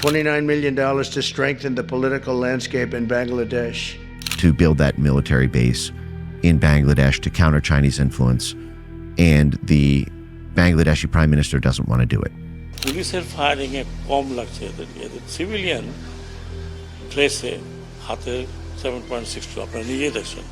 $29 million to strengthen the political landscape in Bangladesh. To build that military base in Bangladesh to counter Chinese influence, and the Bangladeshi prime minister doesn't want to do it. পুলিশের firing এ কম লাগছে এদের civilian ড্রেসে হাতে 7.62 আপনারা নিজেই দেখছেন।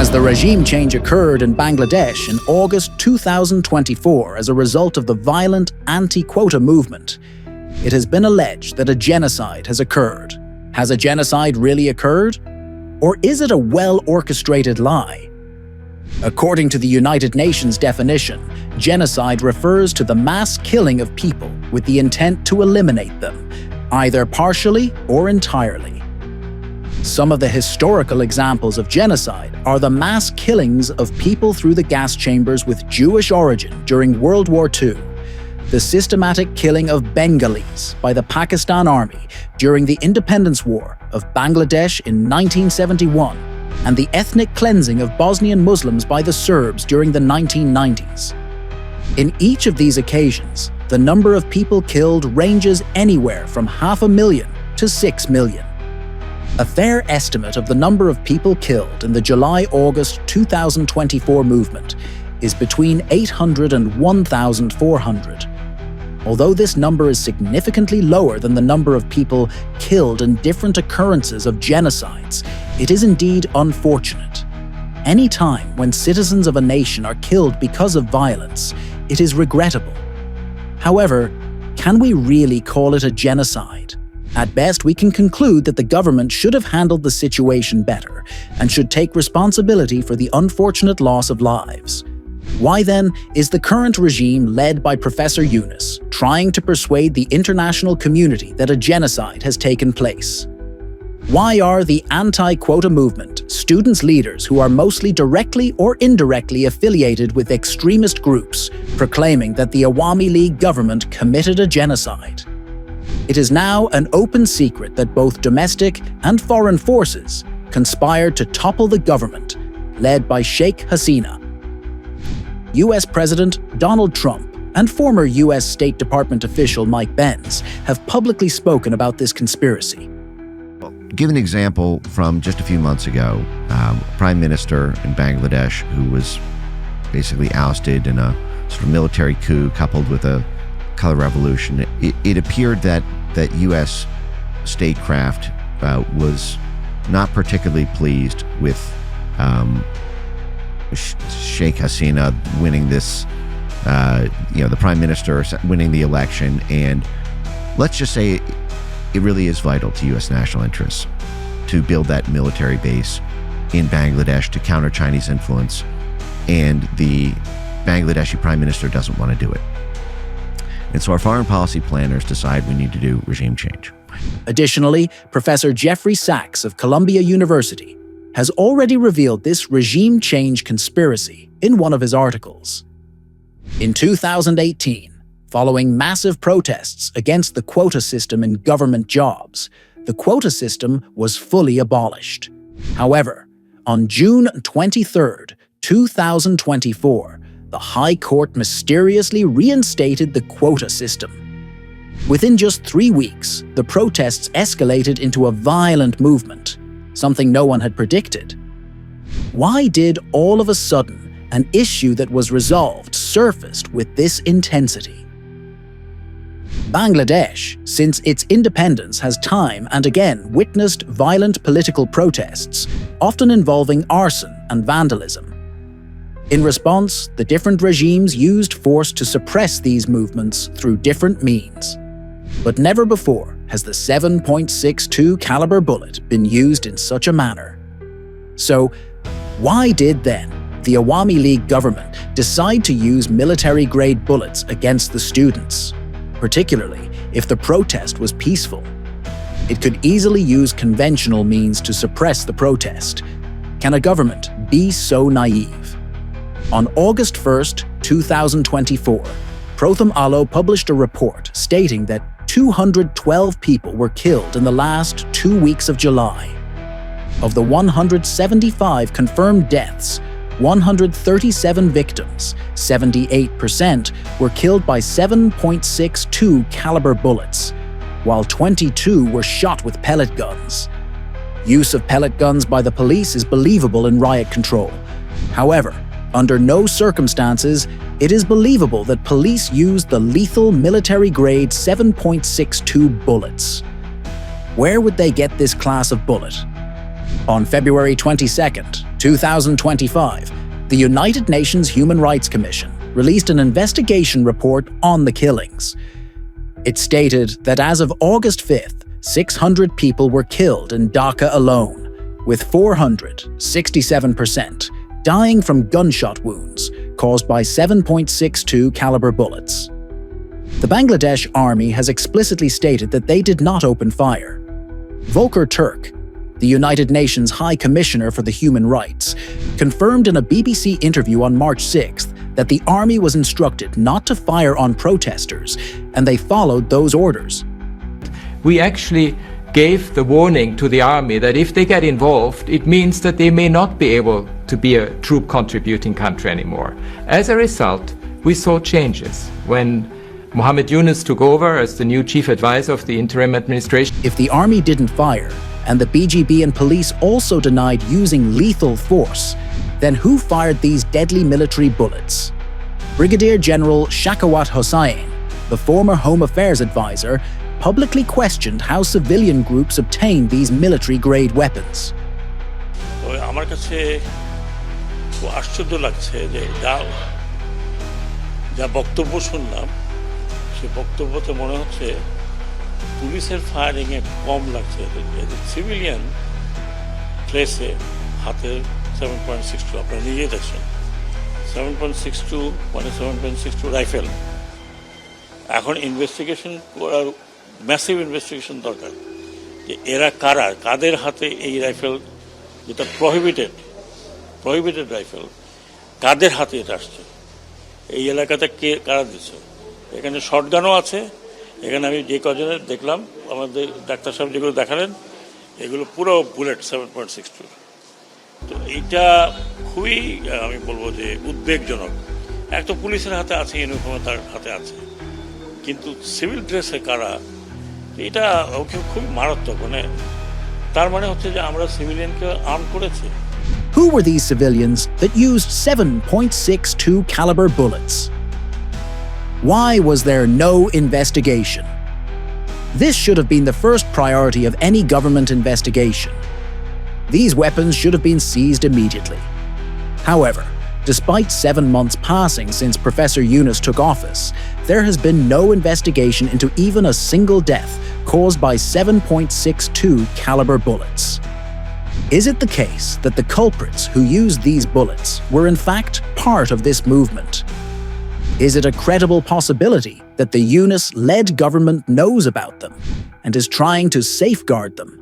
As the regime change occurred in Bangladesh in August 2024 as a result of the violent anti-quota movement, it has been alleged that a genocide has occurred. Has a genocide really occurred? Or is it a well-orchestrated lie? According to the United Nations definition, genocide refers to the mass killing of people with the intent to eliminate them, either partially or entirely. Some of the historical examples of genocide are the mass killings of people through the gas chambers with Jewish origin during World War II, the systematic killing of Bengalis by the Pakistan Army during the Independence War of Bangladesh in 1971, and the ethnic cleansing of Bosnian Muslims by the Serbs during the 1990s. In each of these occasions, the number of people killed ranges anywhere from 500,000 to 6 million. A fair estimate of the number of people killed in the July-August 2024 movement is between 800 and 1,400. Although this number is significantly lower than the number of people killed in different occurrences of genocides, it is indeed unfortunate. Any time when citizens of a nation are killed because of violence, it is regrettable. However, can we really call it a genocide? At best, we can conclude that the government should have handled the situation better and should take responsibility for the unfortunate loss of lives. Why then is the current regime led by Professor Yunus trying to persuade the international community that a genocide has taken place? Why are the anti-quota movement, students' leaders who are mostly directly or indirectly affiliated with extremist groups proclaiming that the Awami League government committed a genocide? It is now an open secret that both domestic and foreign forces conspired to topple the government, led by Sheikh Hasina. US President Donald Trump and former US State Department official Mike Pence have publicly spoken about this conspiracy. Give an example from just a few months ago, Prime Minister in Bangladesh who was basically ousted in a sort of military coup coupled with a color revolution. It appeared that U.S. statecraft was not particularly pleased with Sheikh Hasina winning this, the prime minister winning the election. And let's just say it really is vital to U.S. national interests to build that military base in Bangladesh to counter Chinese influence, and the Bangladeshi prime minister doesn't want to do it. And so our foreign policy planners decide we need to do regime change. Additionally, Professor Jeffrey Sachs of Columbia University has already revealed this regime change conspiracy in one of his articles. In 2018, following massive protests against the quota system in government jobs, the quota system was fully abolished. However, on June 23, 2024, the High Court mysteriously reinstated the quota system. Within just 3 weeks, the protests escalated into a violent movement, something no one had predicted. Why did all of a sudden an issue that was resolved surfaced with this intensity? Bangladesh, since its independence, has time and again witnessed violent political protests, often involving arson and vandalism. In response, the different regimes used force to suppress these movements through different means. But never before has the 7.62 caliber bullet been used in such a manner. So, why did then the Awami League government decide to use military-grade bullets against the students, particularly if the protest was peaceful? It could easily use conventional means to suppress the protest. Can a government be so naive? On August 1st, 2024, Protham Alo published a report stating that 212 people were killed in the last 2 weeks of July. Of the 175 confirmed deaths, 137 victims, 78%, were killed by 7.62 caliber bullets, while 22 were shot with pellet guns. Use of pellet guns by the police is believable in riot control. However, under no circumstances, it is believable that police used the lethal military-grade 7.62 bullets. Where would they get this class of bullet? On February 22, 2025, the United Nations Human Rights Commission released an investigation report on the killings. It stated that as of August 5th, 600 people were killed in Dhaka alone, with 467% dying from gunshot wounds caused by 7.62 caliber bullets. The Bangladesh Army has explicitly stated that they did not open fire. Volker Turk, the United Nations High Commissioner for the Human Rights, confirmed in a BBC interview on March 6th that the army was instructed not to fire on protesters, and they followed those orders. We actually gave the warning to the army that if they get involved, it means that they may not be able to be a troop contributing country anymore. As a result, we saw changes when Mohammed Yunus took over as the new chief advisor of the interim administration. If the army didn't fire, and the BGB and police also denied using lethal force, then who fired these deadly military bullets? Brigadier General Shakawat Hossain, the former Home Affairs advisor, publicly questioned how civilian groups obtained these military-grade weapons. আমার কাছে খুব আশ্চর্য লাগছে যে যা বক্তব্য শুনলাম সে বক্তব্যতে মনে হচ্ছে পুলিশের ফায়ারিংয়ে কম লাগছে সিভিলিয়ান প্লেসে হাতে 7.62 আপনারা নিজেই দেখছেন 7.62 মানে 7.62 রাইফেল এখন ইনভেস্টিগেশন করার ম্যাসিভ ইনভেস্টিগেশন দরকার যে এরা কারা কাদের হাতে এই রাইফেল যেটা প্রহিবিটেড রাইফেল কাদের হাতে এটা আসছে এই এলাকাতে কে কারা দিচ্ছে এখানে শটগানও আছে এখানে আমি যে কজনের দেখলাম আমাদের ডাক্তার সাহেব যেগুলো দেখালেন এগুলো পুরো বুলেট 7.62 তো এইটা খুবই আমি বলবো যে উদ্বেগজনক এক তো পুলিশের হাতে আছে ইউনিফর্ম তার হাতে আছে কিন্তু সিভিল ড্রেসে কারা এটা খুব মারাত্মক মানে তার মানে হচ্ছে যে আমরা সিভিলিয়ানকে আর্ম করেছি Who were these civilians that used 7.62 caliber bullets? Why was there no investigation? This should have been the first priority of any government investigation. These weapons should have been seized immediately. However, despite 7 months passing since Professor Yunus took office, there has been no investigation into even a single death caused by 7.62 caliber bullets. Is it the case that the culprits who used these bullets were in fact part of this movement? Is it a credible possibility that the Yunus-led government knows about them and is trying to safeguard them?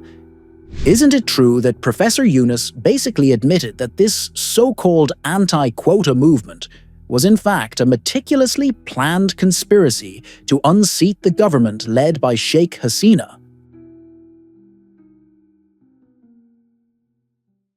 Isn't it true that Professor Yunus basically admitted that this so-called anti-quota movement was in fact a meticulously planned conspiracy to unseat the government led by Sheikh Hasina?